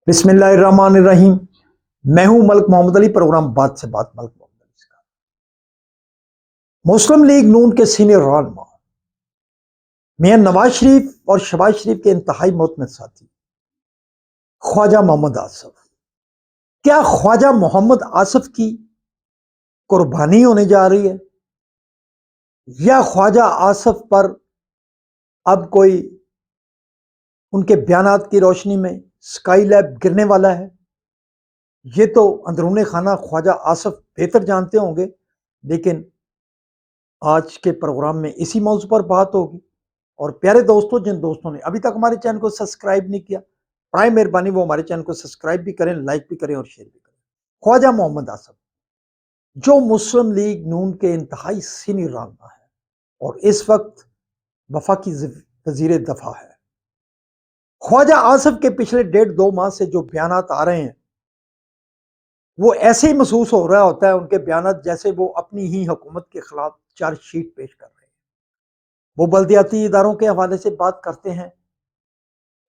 बिस्मिल्लाहिर्रहमानिर्रहीम। मैं हूं मलिक मोहम्मद अली। प्रोग्राम बात से बात मलिक मोहम्मद अली का। मुस्लिम लीग नून के सीनियर रहनुमा मियां नवाज शरीफ और शहबाज शरीफ के इंतहाई मोहतमिम साथी ख्वाजा मोहम्मद आसिफ, क्या ख्वाजा मोहम्मद आसिफ की कुर्बानी होने जा रही है या ख्वाजा आसिफ पर अब कोई उनके बयानात की रोशनी में स्काई लैब गिरने वाला है? ये तो अंदरूनी खाना ख्वाजा आसिफ बेहतर जानते होंगे, लेकिन आज के प्रोग्राम में इसी मौजू पर बात होगी। और प्यारे दोस्तों, जिन दोस्तों ने अभी तक हमारे चैनल को सब्सक्राइब नहीं किया, प्राइम मेहरबानी वो हमारे चैनल को सब्सक्राइब भी करें, लाइक भी करें और शेयर भी करें। ख्वाजा मोहम्मद आसिफ जो मुस्लिम लीग नून के इंतहाई सीनियर रहनुमा है और इस वक्त वफाकी वजीर दफा है, ख्वाजा आसिफ के पिछले 1.5-2 माह से जो बयानात आ रहे हैं वो ऐसे ही महसूस हो रहा होता है उनके बयानात जैसे वो अपनी ही हुकूमत के खिलाफ चार्जशीट पेश कर रहे हैं। वो बल्दियाती इदारों के हवाले से बात करते हैं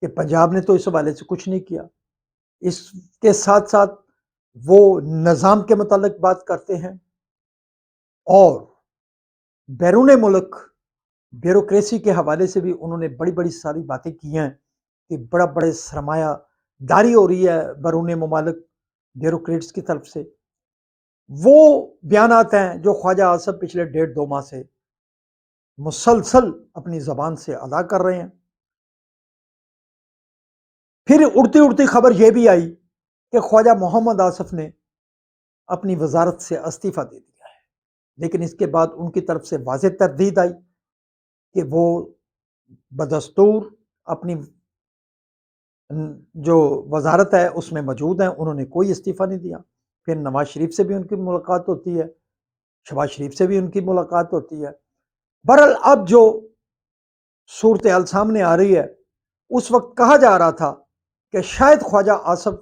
कि पंजाब ने तो इस हवाले से कुछ नहीं किया। इसके साथ साथ वो निज़ाम के मुतालिक बात करते हैं और बैरून मुल्क ब्यूरोक्रेसी के हवाले से भी उन्होंने बड़ी बड़ी सारी बातें की हैं कि बड़ा बड़े सरमायादारी हो रही है बैरून ममालिक ब्यूरोक्रेट्स की तरफ से। वो बयानात हैं जो ख्वाजा आसिफ पिछले 1.5-2 माह से मुसलसल अपनी जबान से अदा कर रहे हैं। फिर उड़ती उड़ती खबर यह भी आई कि ख्वाजा मोहम्मद आसिफ ने अपनी वजारत से इस्तीफा दे दिया है, लेकिन इसके बाद उनकी तरफ से वाज़ेह तरदीद आई कि वो बदस्तूर अपनी जो वजारत है उसमें मौजूद हैं, उन्होंने कोई इस्तीफा नहीं दिया। फिर नवाज शरीफ से भी उनकी मुलाकात होती है, शहबाज शरीफ से भी उनकी मुलाकात होती है। बहरहाल अब जो सूरत हाल सामने आ रही है, उस वक्त कहा जा रहा था कि शायद ख्वाजा आसिफ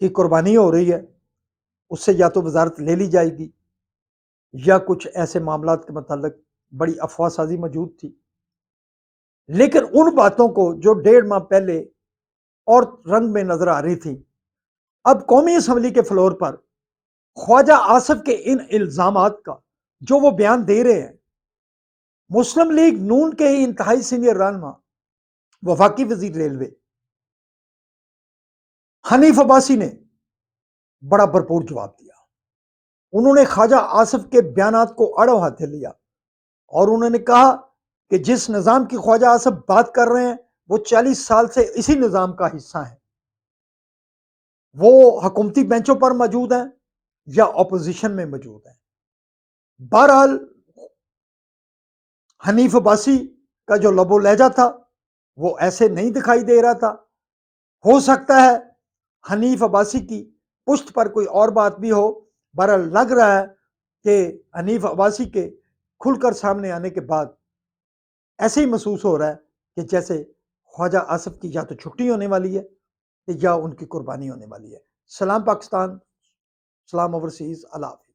की कुर्बानी हो रही है, उससे या तो वजारत ले ली जाएगी या कुछ ऐसे मामलात के मतलब बड़ी अफवाह साजी मौजूद थी। लेकिन उन बातों को जो 1.5 माह पहले और रंग में नजर आ रही थी, अब कौमी असम्बली के फ्लोर पर ख्वाजा आसिफ के इन इल्जामात का जो वो बयान दे रहे हैं, मुस्लिम लीग नून के ही इंतहाई सीनियर रहनुमा वफाकी वजीर रेलवे हनीफ अब्बासी ने बड़ा भरपूर जवाब दिया। उन्होंने ख्वाजा आसिफ के बयानात को अड़ो हाथे लिया और उन्होंने कहा कि जिस निज़ाम की ख्वाजा आसिफ बात कर रहे हैं वो 40 साल से इसी निज़ाम का हिस्सा है। वो हुकूमती बेंचों पर मौजूद हैं या अपोजिशन में मौजूद हैं। बहरहाल हनीफ अब्बासी का जो लबो लहजा था वो ऐसे नहीं दिखाई दे रहा था। हो सकता है हनीफ अब्बासी की पुश्त पर कोई और बात भी हो। बहरहाल लग रहा है कि हनीफ अब्बासी के खुलकर सामने आने के बाद ऐसे ही महसूस हो रहा है कि जैसे ख्वाजा आसिफ की या तो छुट्टी होने वाली है या उनकी कुर्बानी होने वाली है। सलाम पाकिस्तान, सलाम ओवरसीज, अल्लाह हाफ़िज़।